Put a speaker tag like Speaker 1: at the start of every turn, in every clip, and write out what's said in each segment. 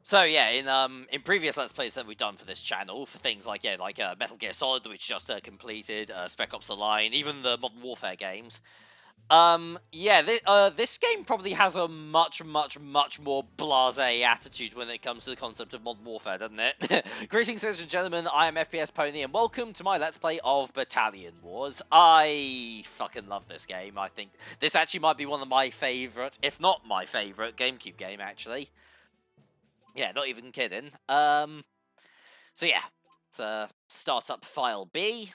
Speaker 1: So yeah, in previous Let's Plays that we've done for this channel, for things like Metal Gear Solid, which just completed, Spec Ops: The Line, even the Modern Warfare games. This game probably has a much more blasé attitude when it comes to the concept of Modern Warfare, doesn't it? Greetings, ladies and gentlemen, I am FPSPwny, and welcome to my Let's Play of Battalion Wars. I fucking love this game. I think this actually might be one of my favourite, if not my favourite, GameCube game, actually. Yeah, not even kidding. So yeah, let's start up file B.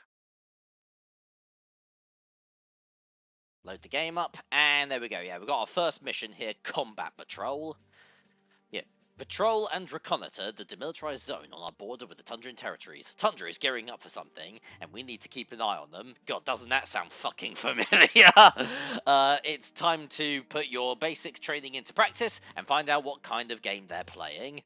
Speaker 1: Load the game up, and there we go. Yeah, we've got our first mission here, Combat Patrol. Yeah, patrol and reconnoiter the demilitarized zone on our border with the Tundran Territories. Tundra is gearing up for something, and we need to keep an eye on them. God, doesn't that sound fucking familiar? It's time to put your basic training into practice and find out what kind of game they're playing.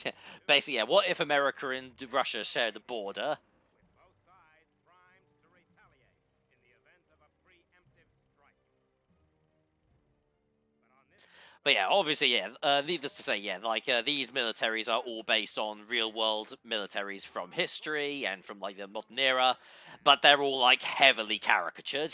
Speaker 1: Yeah, basically, yeah. What if America and Russia shared the border? But yeah, obviously, yeah. Needless to say, yeah, these militaries are all based on real-world militaries from history and from like the modern era, but they're all like heavily caricatured.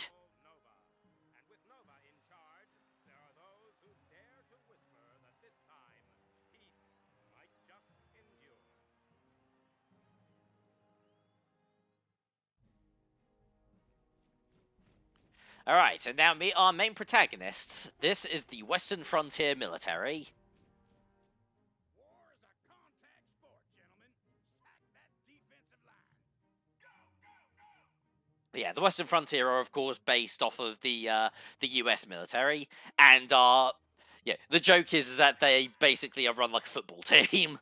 Speaker 1: Alright, and now our main protagonists. This is the Western Frontier Military. Yeah, the Western Frontier are, of course, based off of the US military, and yeah, the joke is that they basically are run like a football team.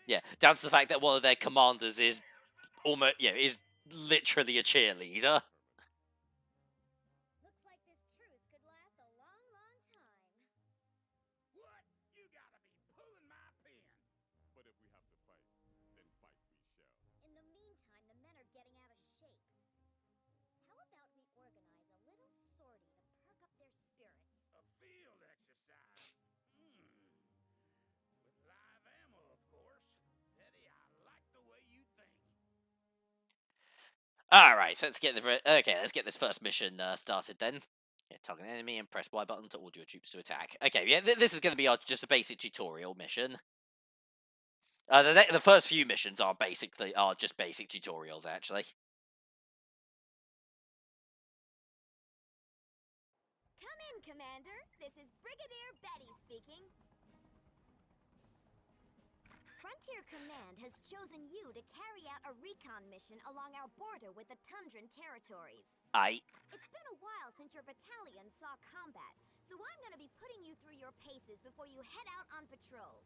Speaker 1: Yeah, down to the fact that one of their commanders is almost, yeah, is literally a cheerleader.
Speaker 2: Looks like this truce could last a long, long time.
Speaker 3: What? You gotta be pulling my pin. But if we have to fight, then fight we shall.
Speaker 2: In the meantime, the men are getting out of shape. How about we organize a little sortie to perk up their spirits?
Speaker 3: A field exercise. With live ammo, of course. Eddie, I like the way you think.
Speaker 1: Alright, so let's get this first mission started then. Yeah, target an enemy and press Y button to order your troops to attack. Okay, yeah, this is going to be just a basic tutorial mission. The first few missions are just basic tutorials, actually.
Speaker 2: Come in, Commander. This is Brigadier Betty speaking. Frontier Command has chosen you to carry out a recon mission along our border with the Tundran Territories. It's been a while since your battalion saw combat, so I'm going to be putting you through your paces before you head out on patrol.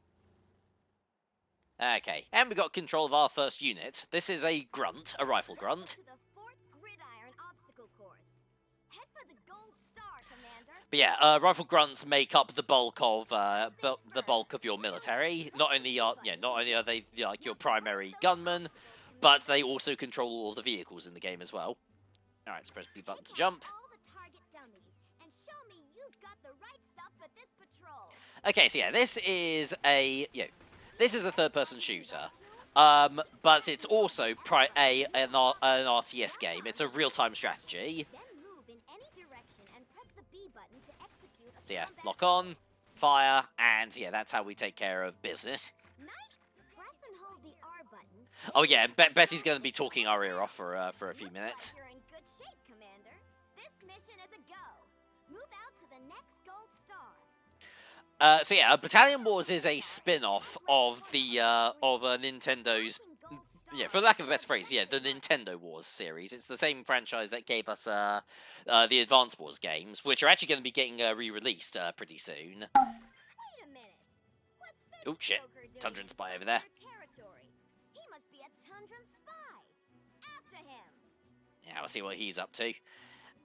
Speaker 1: Okay, and we got control of our first unit. This is a grunt, a rifle grunt.
Speaker 2: To the 4th Gridiron Obstacle Course. Head for the Gold Star, Commander.
Speaker 1: But yeah, rifle grunts make up the bulk of your military. Not only are they like your primary gunmen, but they also control all the vehicles in the game as well. All right, let's press B button to jump. Okay, so yeah, this is a third-person shooter, but it's also an RTS game. It's a real-time strategy. So yeah, lock on, fire, and yeah, that's how we take care of business. Oh yeah, Betty's going to be talking our ear off for a few minutes. So yeah, Battalion Wars is a spin-off of the Nintendo's, yeah, for lack of a better phrase, yeah, the Nintendo Wars series. It's the same franchise that gave us the Advance Wars games, which are actually going to be getting re-released pretty soon. Oh shit, Tundran spy over there. Yeah, we'll see what he's up to.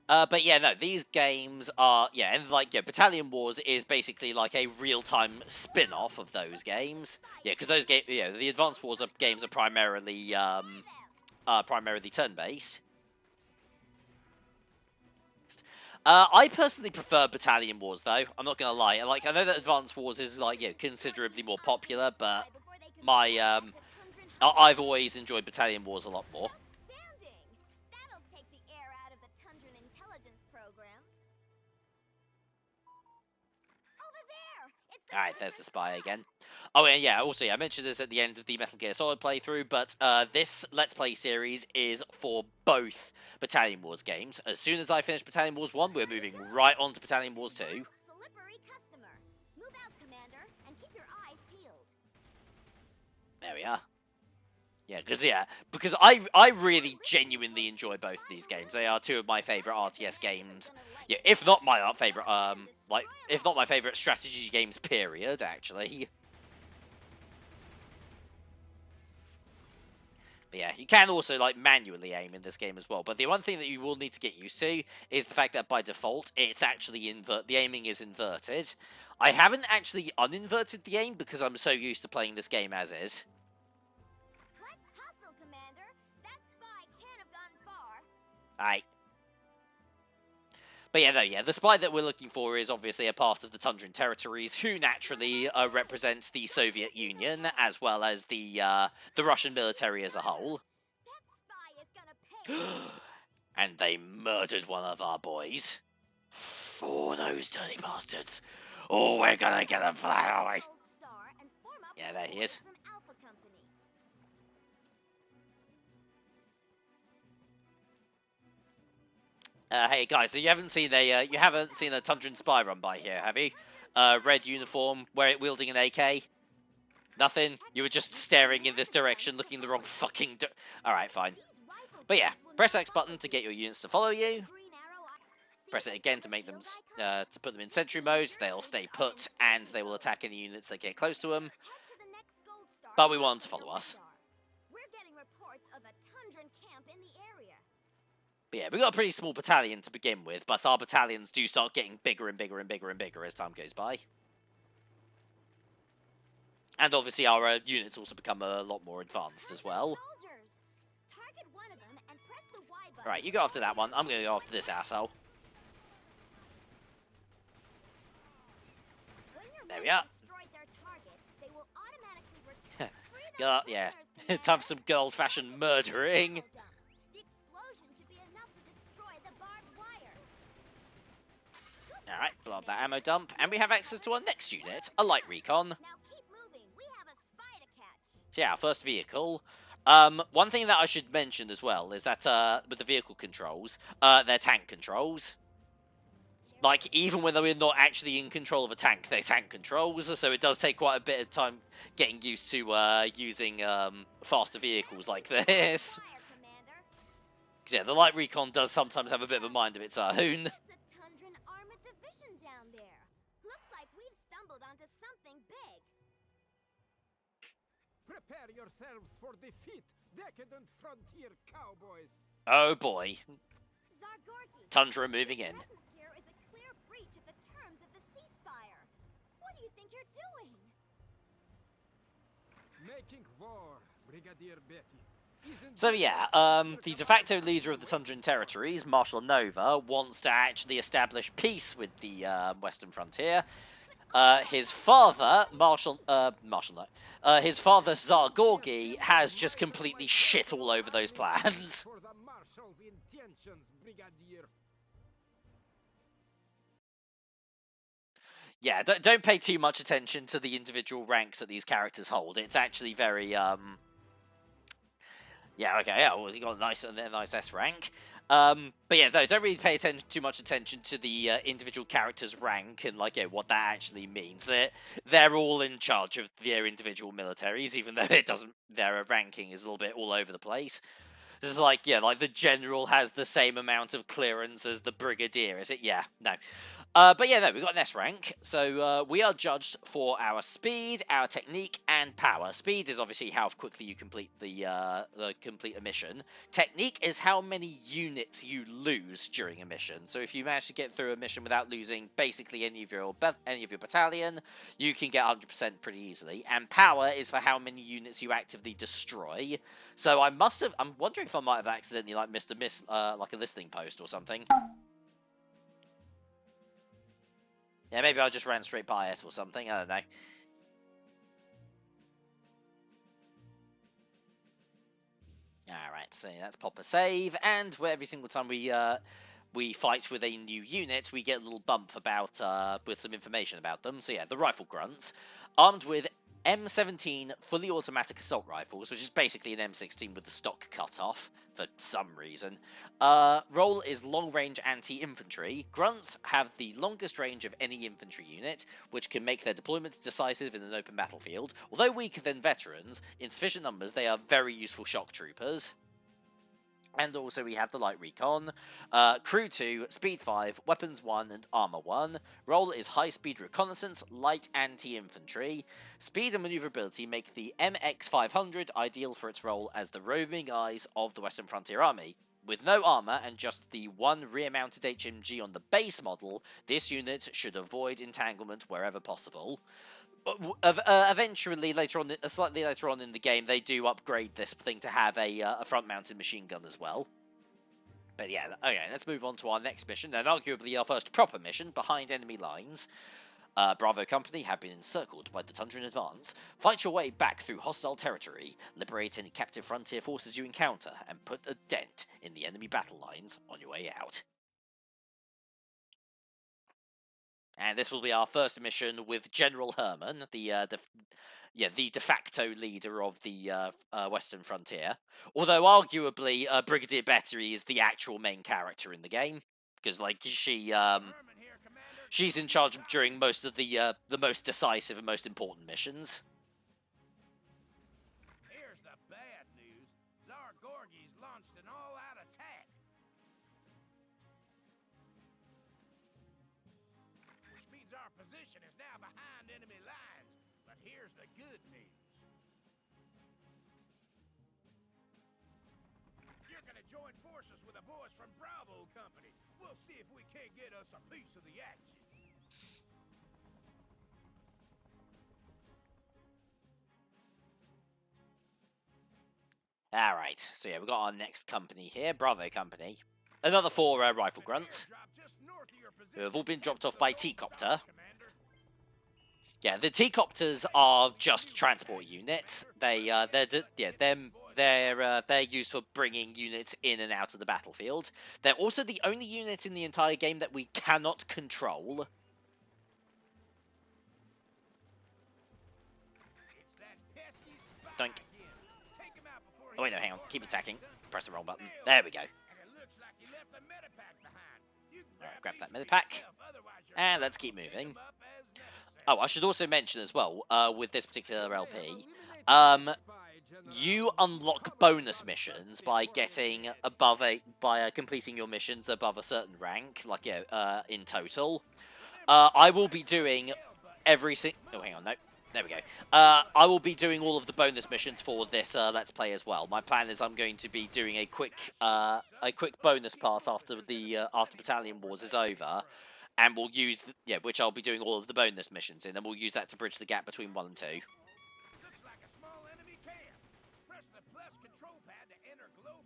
Speaker 1: But yeah, no, these games are, yeah, and like, yeah, Battalion Wars is basically like a real-time spin-off of those games. Yeah, because those games, yeah, the Advanced Wars games are primarily turn-based. I personally prefer Battalion Wars, though. I'm not gonna lie. Like, I know that Advanced Wars is like, you know, considerably more popular, but I've always enjoyed Battalion Wars a lot more. Alright, there's the spy again. Oh, and yeah, also, yeah, I mentioned this at the end of the Metal Gear Solid playthrough, but this Let's Play series is for both Battalion Wars games. As soon as I finish Battalion Wars 1, we're moving right on to Battalion Wars 2. There we are. Yeah, because I really genuinely enjoy both of these games. They are two of my favorite RTS games. Yeah, if not my favorite, if not my favorite strategy games, period. Actually. But yeah, you can also like manually aim in this game as well. But the one thing that you will need to get used to is the fact that by default it's actually the aiming is inverted. I haven't actually uninverted the aim because I'm so used to playing this game as is. Right. But yeah, no, yeah, the spy that we're looking for is obviously a part of the Tundran Territories, who naturally represents the Soviet Union as well as the Russian military as a whole. And they murdered one of our boys. Oh, those dirty bastards! Oh, we're gonna get them for that, aren't we? Yeah, there he is. Hey guys, so you haven't seen a Tundran spy run by here, have you? Red uniform, wielding an AK. Nothing. You were just staring in this direction, looking the wrong fucking. All right, fine. But yeah, press X button to get your units to follow you. Press it again to make them to put them in sentry mode. They'll stay put and they will attack any units that get close to them. But we want them to follow us. But yeah, we've got a pretty small battalion to begin with, but our battalions do start getting bigger and bigger and bigger and bigger as time goes by. And obviously our units also become a lot more advanced as well. Right, you go after that one. I'm going to go after this asshole. There we are. Yeah, time for some good old-fashioned murdering. Alright, blow up that ammo dump, and we have access to our next unit, a light recon. So yeah, our first vehicle. One thing that I should mention as well is that with the vehicle controls, they're tank controls. Like, even when we're not actually in control of a tank, they're tank controls, so it does take quite a bit of time getting used to using faster vehicles like this. Because yeah, the light recon does sometimes have a bit of a mind of its own.
Speaker 3: Prepare yourselves for defeat, decadent frontier cowboys.
Speaker 1: Oh boy. Tundra moving in.
Speaker 2: What do you think you're doing?
Speaker 3: Making war, Brigadier Betty.
Speaker 1: So yeah, the de facto leader of the Tundran Territories, Marshal Nova, wants to actually establish peace with the Western frontier. His father, his father Zargorgi has just completely shit all over those plans.
Speaker 3: For the Marshal's intentions, Brigadier.
Speaker 1: Yeah, don't pay too much attention to the individual ranks that these characters hold. It's actually very, yeah, okay, yeah, well, you got a nice S rank. But yeah, don't really pay too much attention to the individual character's rank and, like, yeah, what that actually means. They're all in charge of their individual militaries, even though their ranking is a little bit all over the place. It's like, yeah, like the general has the same amount of clearance as the brigadier, is it? Yeah, no. But yeah, no, we got an S rank, so we are judged for our speed, our technique, and power. Speed is obviously how quickly you complete the complete a mission. Technique is how many units you lose during a mission. So if you manage to get through a mission without losing basically any of your battalion, you can get 100% pretty easily. And power is for how many units you actively destroy. So I'm wondering if I might have accidentally like missed like a listening post or something. Yeah, maybe I just ran straight by it or something. I don't know. Alright, so let's pop a save, and every single time we fight with a new unit, we get a little bump about with some information about them. So yeah, the Rifle Grunts, armed with M17 fully automatic assault rifles, which is basically an M16 with the stock cut off for some reason. Role is long-range anti-infantry. Grunts have the longest range of any infantry unit, which can make their deployment decisive in an open battlefield. Although weaker than veterans, in sufficient numbers they are very useful shock troopers. And also we have the Light Recon, Crew 2, Speed 5, Weapons 1, and Armor 1. Role is High Speed Reconnaissance, Light Anti-Infantry. Speed and maneuverability make the MX-500 ideal for its role as the roaming eyes of the Western Frontier Army. With no armor and just the one rear-mounted HMG on the base model, this unit should avoid entanglement wherever possible. Eventually, slightly later on in the game, they do upgrade this thing to have a front-mounted machine gun as well. But yeah, okay, let's move on to our next mission, and arguably our first proper mission, behind enemy lines. Bravo Company have been encircled by the Tundran Advance. Fight your way back through hostile territory, liberate any captive frontier forces you encounter, and put a dent in the enemy battle lines on your way out. And this will be our first mission with General Herman, the de facto leader of the Western Frontier. Although arguably, Brigadier Bettery is the actual main character in the game, because like she's in charge during most of the most decisive and most important missions.
Speaker 3: Here's the bad news. Tsar Gorgy's launched an all-out attack. Which means our position is now behind enemy lines. But here's the good news. You're gonna join forces with the boys from Bravo Company. We'll see if we can't get us a piece of the action.
Speaker 1: Alright, so yeah, we've got our next company here, Bravo Company. Another 4 Rifle Grunts, who have all been dropped off by T-Copter. Yeah, the T-Copters are just transport units. They're used for bringing units in and out of the battlefield. They're also the only unit in the entire game that we cannot control. Doink. Oh wait, no, hang on. Keep attacking. Press the roll button. There we go. Alright, grab that medipack. And let's keep moving. Oh, I should also mention as well, with this particular LP, you unlock bonus missions by getting completing your missions above a certain rank, like in total. I will be doing every single. Oh, hang on, no. There we go. I will be doing all of the bonus missions for this Let's Play as well. My plan is I'm going to be doing a quick bonus part after Battalion Wars is over, and we'll use which I'll be doing all of the bonus missions in, and we'll use that to bridge the gap between 1 and 2.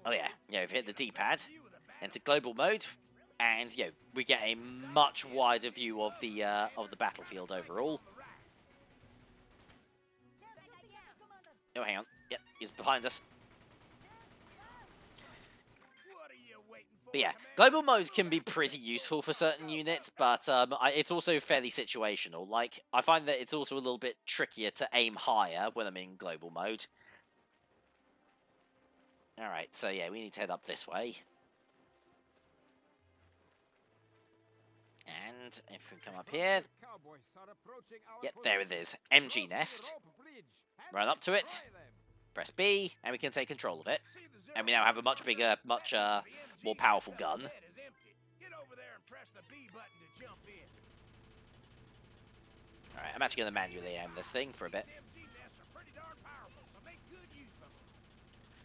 Speaker 1: Oh yeah, we've hit the D-pad, enter global mode, and we get a much wider view of the battlefield overall. Oh, hang on. Yep, he's behind us. But yeah, global mode can be pretty useful for certain units, but it's also fairly situational. Like, I find that it's also a little bit trickier to aim higher when I'm in global mode. Alright, so yeah, we need to head up this way. And if we come up here... Yep, there it is. MG Nest. Run up to it, press B, and we can take control of it. And we now have a much bigger, much more powerful gun.
Speaker 3: press the B button to jump in.
Speaker 1: Alright, I'm actually going to manually aim this thing for a bit.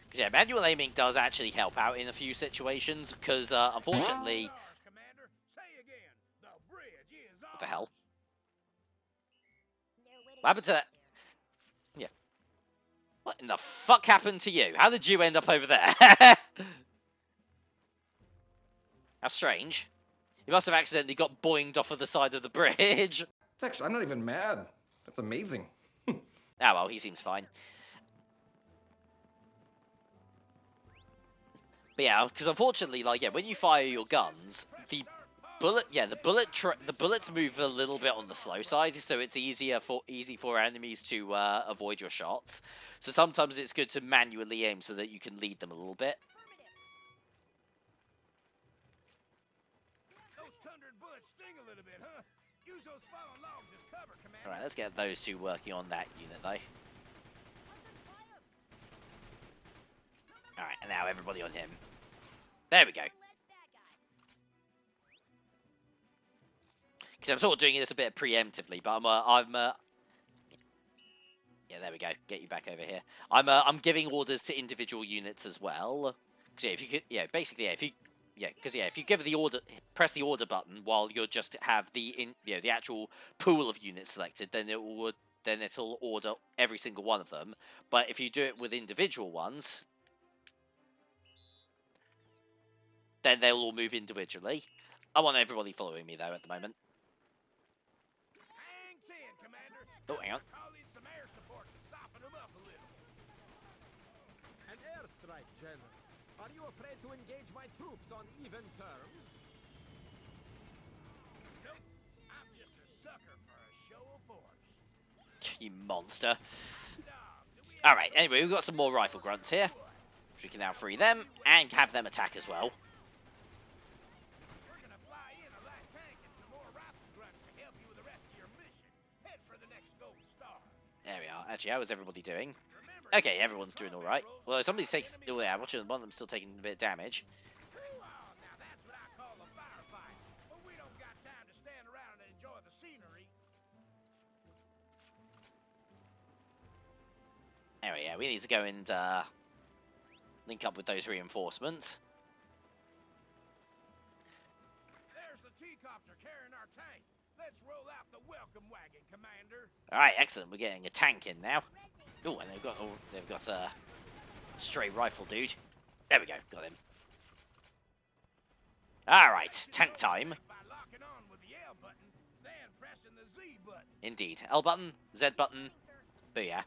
Speaker 1: Because yeah, manual aiming does actually help out in a few situations, because unfortunately... What the hell? What happened to that? Yeah. What in the fuck happened to you? How did you end up over there? How strange. You must have accidentally got boinged off of the side of the bridge.
Speaker 4: It's actually, I'm not even mad. That's amazing.
Speaker 1: Ah, well, he seems fine. But yeah, because unfortunately, like, yeah, when you fire your guns, the bullets move a little bit on the slow side, so it's easy for enemies to avoid your shots. So sometimes it's good to manually aim so that you can lead them a little bit. Alright, let's get those two working on that unit, though. Alright, and now everybody on him. There we go. Because I'm sort of doing this a bit preemptively, but yeah, there we go. Get you back over here. I'm giving orders to individual units as well. Because yeah, if you could, yeah, basically, yeah, if you give the order, press the order button while you're just have the the actual pool of units selected, then it'll order every single one of them. But if you do it with individual ones, then they'll all move individually. I want everybody following me though at the moment. Oh, hang on.
Speaker 5: An airstrike, General. Are you afraid to engage my troops on even terms?
Speaker 3: Nope. I'm just a sucker for a show of force.
Speaker 1: You monster. Alright, anyway, we've got some more rifle grunts here. We can now free them and have them attack as well.
Speaker 3: We're gonna fly in a light tank and some more rifle grunts to help you with the rest of your mission. Head for the next gold star.
Speaker 1: There we are. Actually, how is everybody doing? Okay, everyone's doing alright. Well, somebody's taking... Oh, yeah, one of them still taking a bit of damage.
Speaker 3: Now that's what I call a firefight. But we don't got time to stand around and enjoy the scenery.
Speaker 1: Anyway, yeah, we need to go and link up with those reinforcements.
Speaker 3: There's the T-copter carrying our tank. Let's roll out the welcome wagon, Commander.
Speaker 1: Alright, excellent. We're getting a tank in now. Oh, and they've got a stray rifle dude. There we go, got him. Alright, tank time.
Speaker 3: By locking on with the L button, then pressing the Z button.
Speaker 1: Indeed. L button, Z button. Booyah.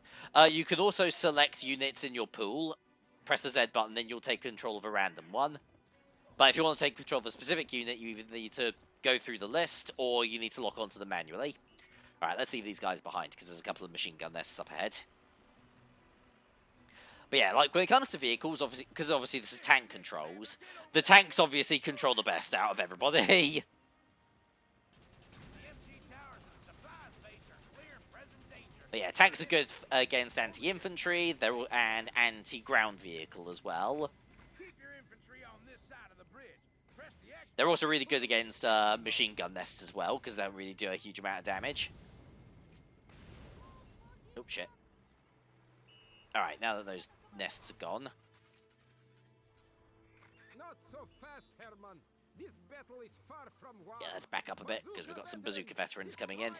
Speaker 1: You can also select units in your pool. Press the Z button, then you'll take control of a random one. But if you want to take control of a specific unit, you either need to go through the list, or you need to lock onto them manually. Alright, let's leave these guys behind, because there's a couple of machine gun nests up ahead. But yeah, like when it comes to vehicles, obviously, because obviously this is tank controls, the tanks obviously control the best out of everybody. But yeah, tanks are good against anti-infantry, they're and anti-ground vehicle as well. They're also really good against machine gun nests as well, because they don't really do a huge amount of damage. Oh shit. Alright, now that those nests are gone.
Speaker 5: Not so fast, Herman. This battle is far from won.
Speaker 1: Yeah, let's back up a bit, because we've got some bazooka veterans coming in.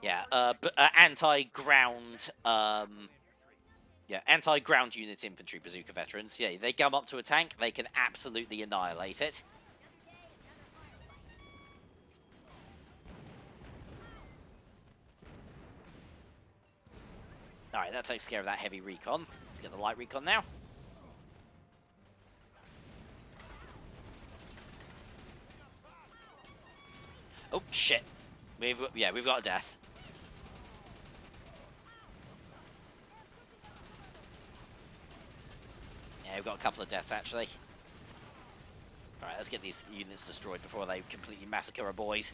Speaker 1: Yeah, anti-ground, anti-ground unit infantry bazooka veterans. Yeah, they come up to a tank, they can absolutely annihilate it. Alright, that takes care of that heavy recon. Let's get the light recon now. Oh, shit. We've got a death. Yeah, we've got a couple of deaths, actually. Alright, let's get these units destroyed before they completely massacre our boys.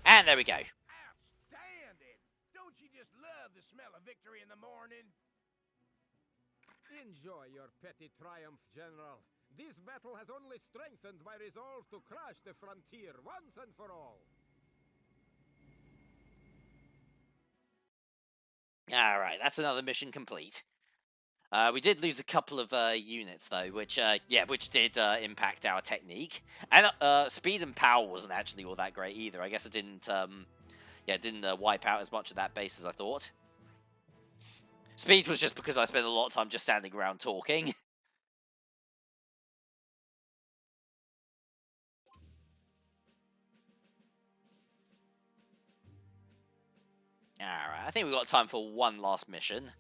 Speaker 1: And there we go.
Speaker 3: Outstanding! Don't you just love the smell of victory in the morning?
Speaker 5: Enjoy your petty triumph, General. This battle has only strengthened my resolve to crush the frontier once and for all.
Speaker 1: Alright, that's another mission complete. We did lose a couple of units though, which did impact our technique. And speed and power wasn't actually all that great either. I guess it didn't wipe out as much of that base as I thought. Speed was just because I spent a lot of time just standing around talking. Alright, I think we've got time for one last mission.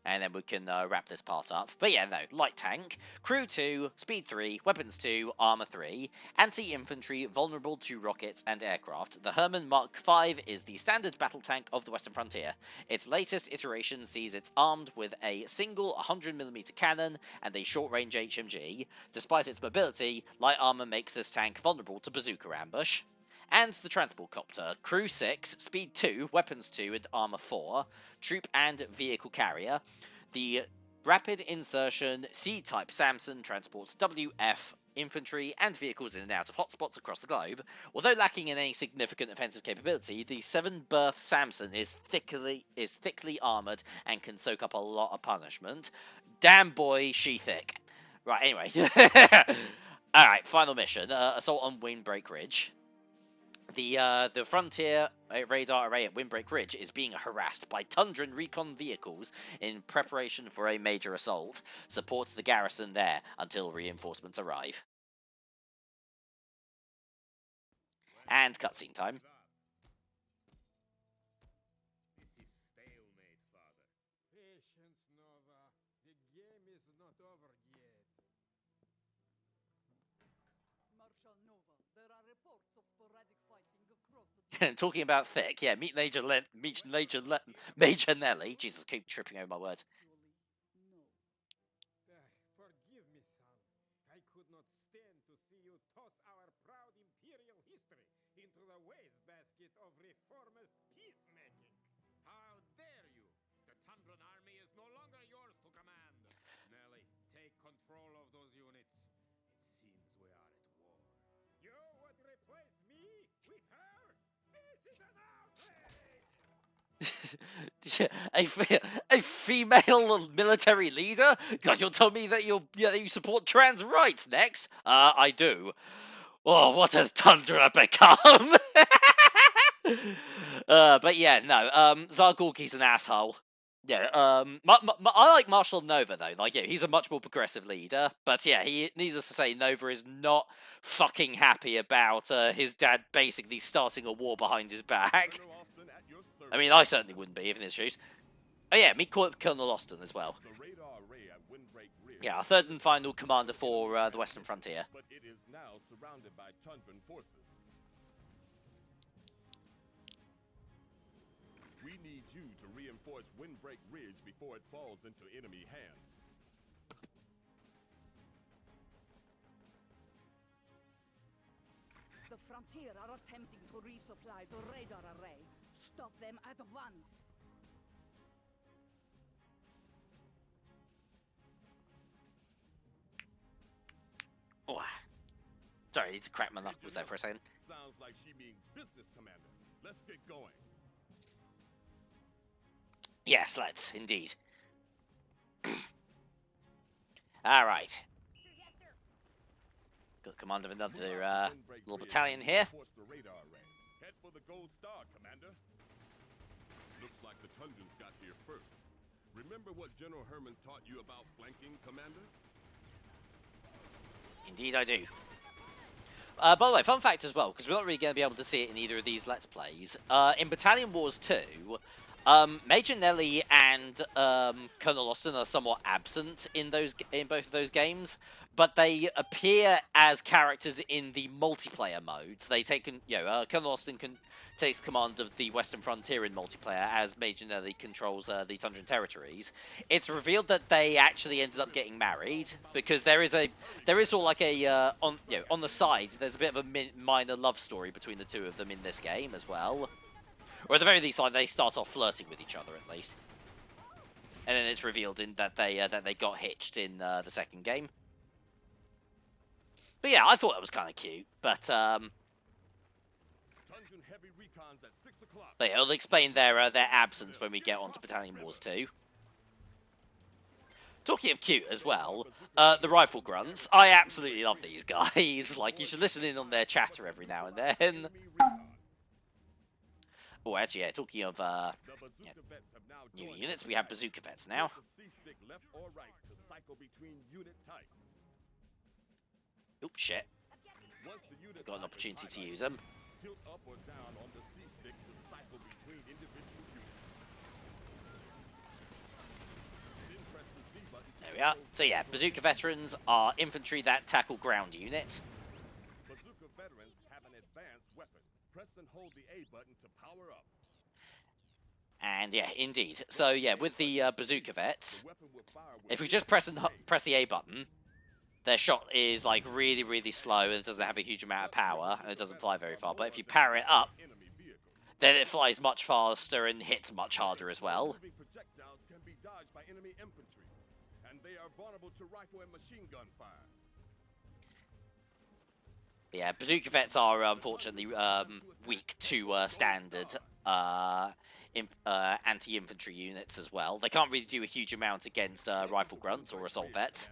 Speaker 1: And then we can wrap this part up. But yeah, no, light tank, crew 2, speed 3, weapons 2, armor 3, anti-infantry, vulnerable to rockets and aircraft. The Hermann Mark V is the standard battle tank of the Western Frontier. Its latest iteration sees it armed with a single 100mm cannon and a short-range HMG. Despite its mobility, light armor makes this tank vulnerable to bazooka ambush. And the transport copter, crew 6, speed 2, weapons 2 and armor 4, troop and vehicle carrier. The rapid insertion C-type Samson transports WF infantry and vehicles in and out of hotspots across the globe. Although lacking in any significant offensive capability, the 7-berth Samson is thickly armored and can soak up a lot of punishment. Damn boy, she thick. Right, anyway. Alright, final mission, assault on Windbreak Ridge. The frontier radar array at Windbreak Ridge is being harassed by Tundran recon vehicles in preparation for a major assault. Support the garrison there until reinforcements arrive. And cutscene time.
Speaker 3: This is stalemate, Father.
Speaker 5: Patience, Nova. The game is not over yet.
Speaker 6: Marshal Nova, there are reports of sporadic fighting across the
Speaker 1: Talking about thick, yeah, meet Major Nelly. Jesus, keep tripping over my words.
Speaker 5: Forgive me, son. I could not stand to see you toss our proud imperial history into the wastebasket of reformist peacemaking.
Speaker 3: How dare you? The Tundran army is no longer yours to command. Nelly, take control of those units. It seems we are at war.
Speaker 5: You would replace me with her? This is an outrage!
Speaker 1: a female military leader? God, you'll tell me that you support trans rights next? I do. Oh, what has Tundra become? But yeah, no. Zargorki's an asshole. Yeah. I like Marshal Nova though. Like, yeah, he's a much more progressive leader. But yeah, needless to say, Nova is not fucking happy about his dad basically starting a war behind his back. I mean, I certainly wouldn't be, if in his shoes. Oh yeah, meet Colonel Austin as well. Yeah, our third and final commander for the Western Frontier.
Speaker 3: But it is now surrounded by Tundran forces. We need you to reinforce Windbreak Ridge before it falls into enemy hands.
Speaker 6: The Frontier are attempting to resupply the radar array. Stop them at once.
Speaker 1: Oh, sorry, I need to crack my knuckles there for a second.
Speaker 3: Sounds like she means business, Commander. Let's get going.
Speaker 1: Yes, let's, indeed. Alright. Got command of another little battalion here.
Speaker 3: Head for the Gold Star, Commander. Looks like the Tundrans got here first. Remember what General Hermann taught you about flanking, Commander?
Speaker 1: Indeed I do. By the way, fun fact as well, because we're not really going to be able to see it in either of these Let's Plays. In Battalion Wars 2, Major Nelly and Colonel Austin are somewhat absent in both of those games, but they appear as characters in the multiplayer modes. They take, Colonel Austin takes command of the Western Frontier in multiplayer, as Major Nelly controls the Tundran Territories. It's revealed that they actually ended up getting married, because there is sort of like a on the side there's a bit of a minor love story between the two of them in this game as well. Or at the very least, like, they start off flirting with each other, at least. and then it's revealed in that they got hitched in the second game. But yeah, I thought that was kind of cute. But it'll explain their absence when we get onto Battalion Wars 2. Talking of cute as well, the Rifle Grunts. I absolutely love these guys. Like, you should listen in on their chatter every now and then. Oh, actually, yeah, talking of new units, we have Bazooka Vets now. Oops, shit. Got an opportunity to use them. There we are. So yeah, Bazooka Veterans are infantry that tackle ground units.
Speaker 3: Bazooka veterans have an advanced weapon. Press and hold the A button to power up.
Speaker 1: And yeah, indeed. So yeah, with the Bazooka Vets, if we just press the A button, their shot is like really, really slow and it doesn't have a huge amount of power and it doesn't fly very far. But if you power it up, then it flies much faster and hits much harder as well.
Speaker 3: Projectiles can be dodged by enemy infantry, and they are vulnerable to rifle and machine gun fire.
Speaker 1: Yeah, Bazooka Vets are unfortunately weak to standard anti-infantry units as well. They can't really do a huge amount against Rifle Grunts or Assault Vets.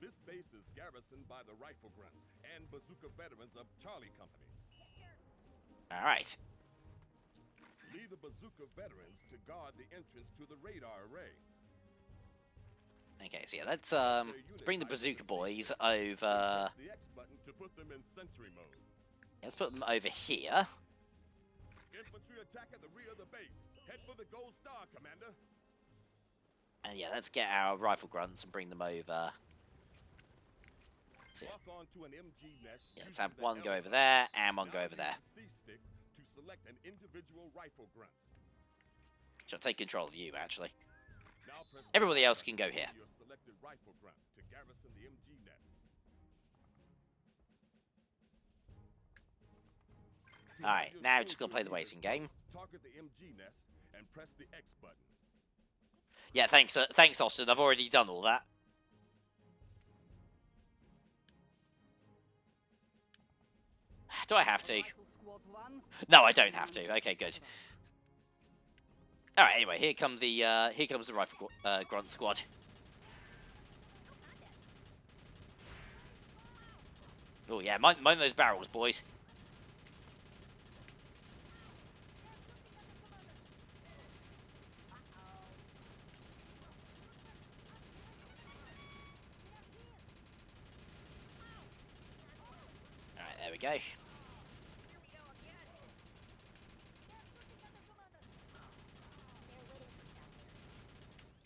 Speaker 3: This base is garrisoned by the Rifle Grunts and Bazooka veterans of Charlie Company.
Speaker 1: Alright.
Speaker 3: Lead the Bazooka veterans to guard the entrance to the radar array.
Speaker 1: Okay, so yeah, let's bring the Bazooka boys over.
Speaker 3: The X button to put them in sentry mode.
Speaker 1: Let's put them over here.
Speaker 3: Infantry attack at the rear of the base. Head for the gold star, Commander.
Speaker 1: And yeah, let's get our Rifle Grunts and bring them over. So, yeah, let's have one go over there and one go over there.
Speaker 3: C-stick to select an individual rifle grunt.
Speaker 1: Shall take control of you, actually. Everybody else can go here.
Speaker 3: Your selected rifle grunt to garrison the MG nest.
Speaker 1: Alright, now just gonna play the waiting game.
Speaker 3: Target the MG nest and press the X button.
Speaker 1: Yeah, thanks, Austin. I've already done all that. Do I have to? No, I don't have to. Okay, good. All right. Anyway, here comes the Rifle Grunt squad. Oh yeah, mind those barrels, boys. All right, there we go.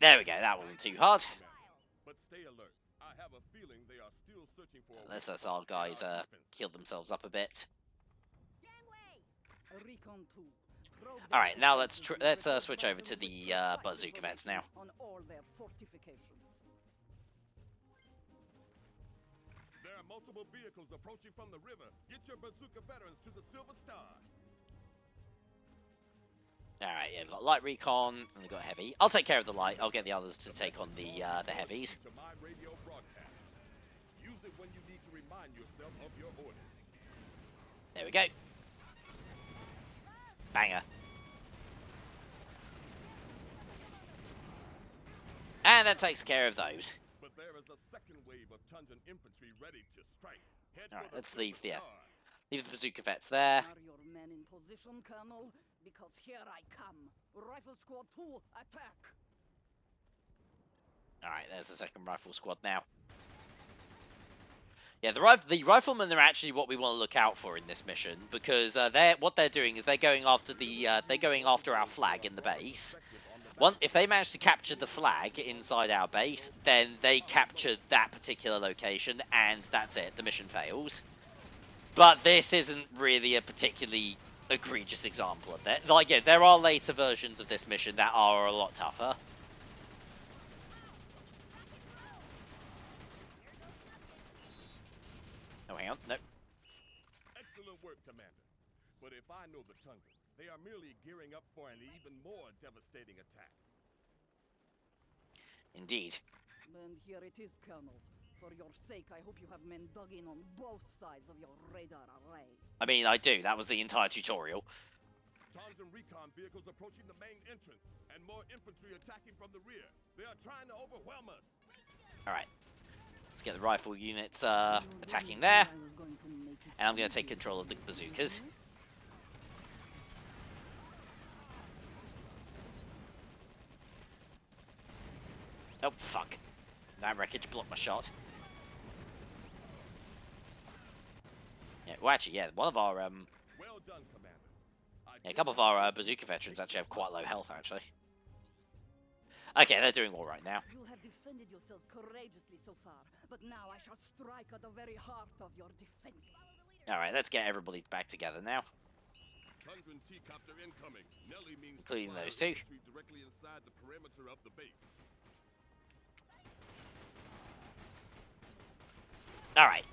Speaker 1: There we go, that wasn't too hard.
Speaker 3: But stay alert. I have a feeling they are still searching for
Speaker 1: Let's let our guys heal themselves up a bit. All right, now let's switch over to the Bazooka Vets now.
Speaker 3: There are multiple vehicles approaching from the river. Get your Bazooka veterans to the Silver Star.
Speaker 1: Alright, yeah, we've got light recon, and we've got heavy. I'll take care of the light. I'll get the others to take on the heavies.
Speaker 3: To my radio broadcast. Use it when you need to remind yourself of your orders.
Speaker 1: There we go. Banger. And that takes care of those.
Speaker 3: But there is a second wave of Tundran infantry ready to strike.
Speaker 1: Alright, let's leave the Bazooka Vets there.
Speaker 6: Are your men in position, Colonel? Because here I come. Rifle Squad 2, attack!
Speaker 1: Alright, there's the second Rifle Squad now. Yeah, the Riflemen are actually what we want to look out for in this mission, because what they're doing is they're going after our flag in the base. If they manage to capture the flag inside our base, then they capture that particular location, and that's it. The mission fails. But this isn't really a particularly egregious example of that. Like, yeah, there are later versions of this mission that are a lot tougher. Oh, hang on. Nope.
Speaker 3: Excellent work, Commander. But if I know the Tundran, they are merely gearing up for an even more devastating attack.
Speaker 1: Indeed.
Speaker 6: And here it is, Colonel. For your sake, I hope you have men dug in on both sides of your radar array.
Speaker 1: I mean, I do. That was the entire tutorial.
Speaker 3: Tundran recon vehicles approaching the main entrance, and more infantry attacking from the rear. They are trying to overwhelm us.
Speaker 1: Alright. Let's get the rifle units attacking there. And I'm going to take control of the bazookas. Oh, fuck. That wreckage blocked my shot. Yeah, well, actually, yeah, one of our,
Speaker 3: Well done, Commander.
Speaker 1: yeah, a couple of our bazooka veterans actually have quite low health, actually. Okay, they're doing alright now.
Speaker 6: You have defended yourselves courageously so far, but now I shall strike at the very heart of your defenses.
Speaker 1: Alright, let's get everybody back together now.
Speaker 3: Tundran T-copter incoming. Nelly means
Speaker 1: Including those two.
Speaker 3: directly inside the perimeter of the base.
Speaker 1: Alright.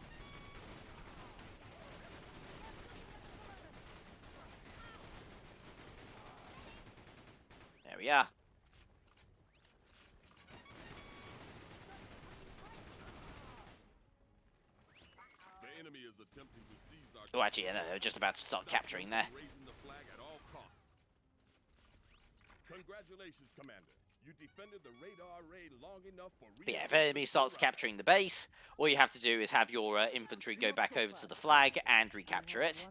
Speaker 1: There we are.
Speaker 3: The enemy is attempting to seize our...
Speaker 1: Oh, actually, yeah, no, they're just about to start capturing there.
Speaker 3: Raising the flag at all costs. Congratulations, Commander. You defended the radar array long enough for...
Speaker 1: But yeah, if enemy starts capturing the base, all you have to do is have your infantry go back over to the flag and recapture it.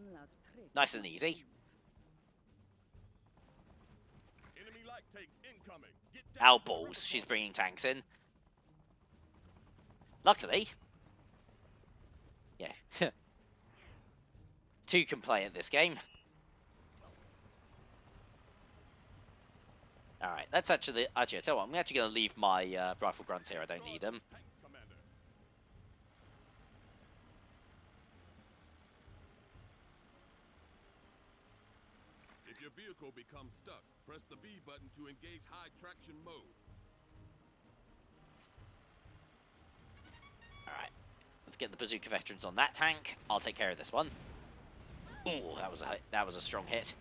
Speaker 1: Nice and easy.
Speaker 3: Enemy light tanks incoming. Get down
Speaker 1: Ow, balls. She's bringing tanks in. Luckily... Yeah. Two can play at this game. Alright, let's actually... Actually, I tell you what, I'm actually going to leave my rifle grunts here. I don't need them.
Speaker 3: Thanks, Commander. If your vehicle becomes stuck, press the B button to engage high traction mode.
Speaker 1: Alright. Let's get the bazooka veterans on that tank. I'll take care of this one. Ooh, that was a strong hit.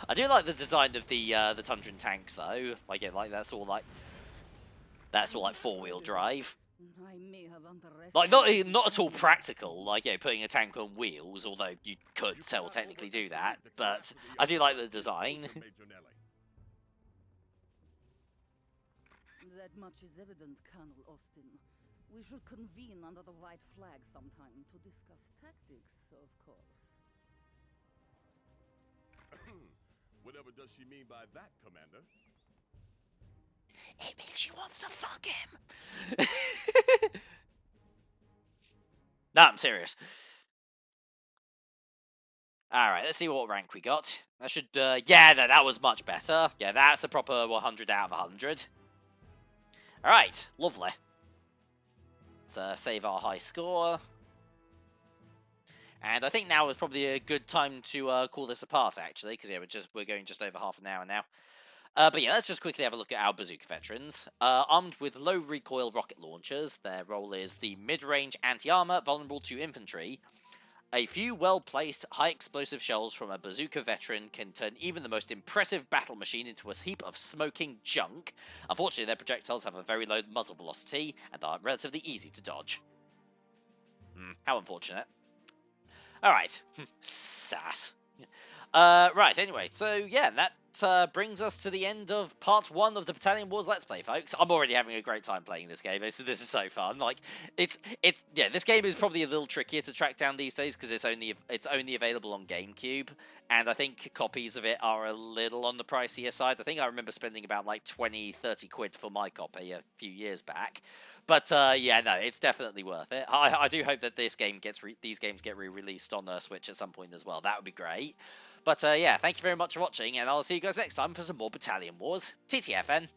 Speaker 1: I do like the design of the Tundran tanks though. Like that's all like four-wheel drive.
Speaker 6: I may have underestimated...
Speaker 1: Like not at all practical. Like putting a tank on wheels, although you could still technically do that. But I do like the design.
Speaker 3: Major Nelly.
Speaker 6: That much is evident, Colonel Austin. We should convene under the white flag sometime to discuss tactics, of course.
Speaker 3: Whatever does she mean by that, Commander?
Speaker 1: It means she wants to fuck him. No, I'm serious. Alright, let's see what rank we got. That should, yeah, no, that was much better. Yeah, that's a proper 100 out of 100. Alright, lovely. Let's save our high score. And I think now is probably a good time to call this apart, actually, because yeah, we're going just over half an hour now. But yeah, let's just quickly have a look at our bazooka veterans. Armed with low recoil rocket launchers, their role is the mid-range anti-armor, vulnerable to infantry. A few well-placed, high-explosive shells from a bazooka veteran can turn even the most impressive battle machine into a heap of smoking junk. Unfortunately, their projectiles have a very low muzzle velocity and are relatively easy to dodge. How unfortunate. Alright. Sass. Right, anyway, so yeah, that brings us to the end of part 1 of the Battalion Wars Let's Play, folks. I'm already having a great time playing this game. This is so fun. Like, yeah, this game is probably a little trickier to track down these days because it's only available on GameCube, and I think copies of it are a little on the pricier side. I think I remember spending about like 20-30 quid for my copy a few years back. But yeah, no, it's definitely worth it. I do hope that these games get re-released on Switch at some point as well. That would be great. But yeah, thank you very much for watching, and I'll see you guys next time for some more Battalion Wars. TTFN.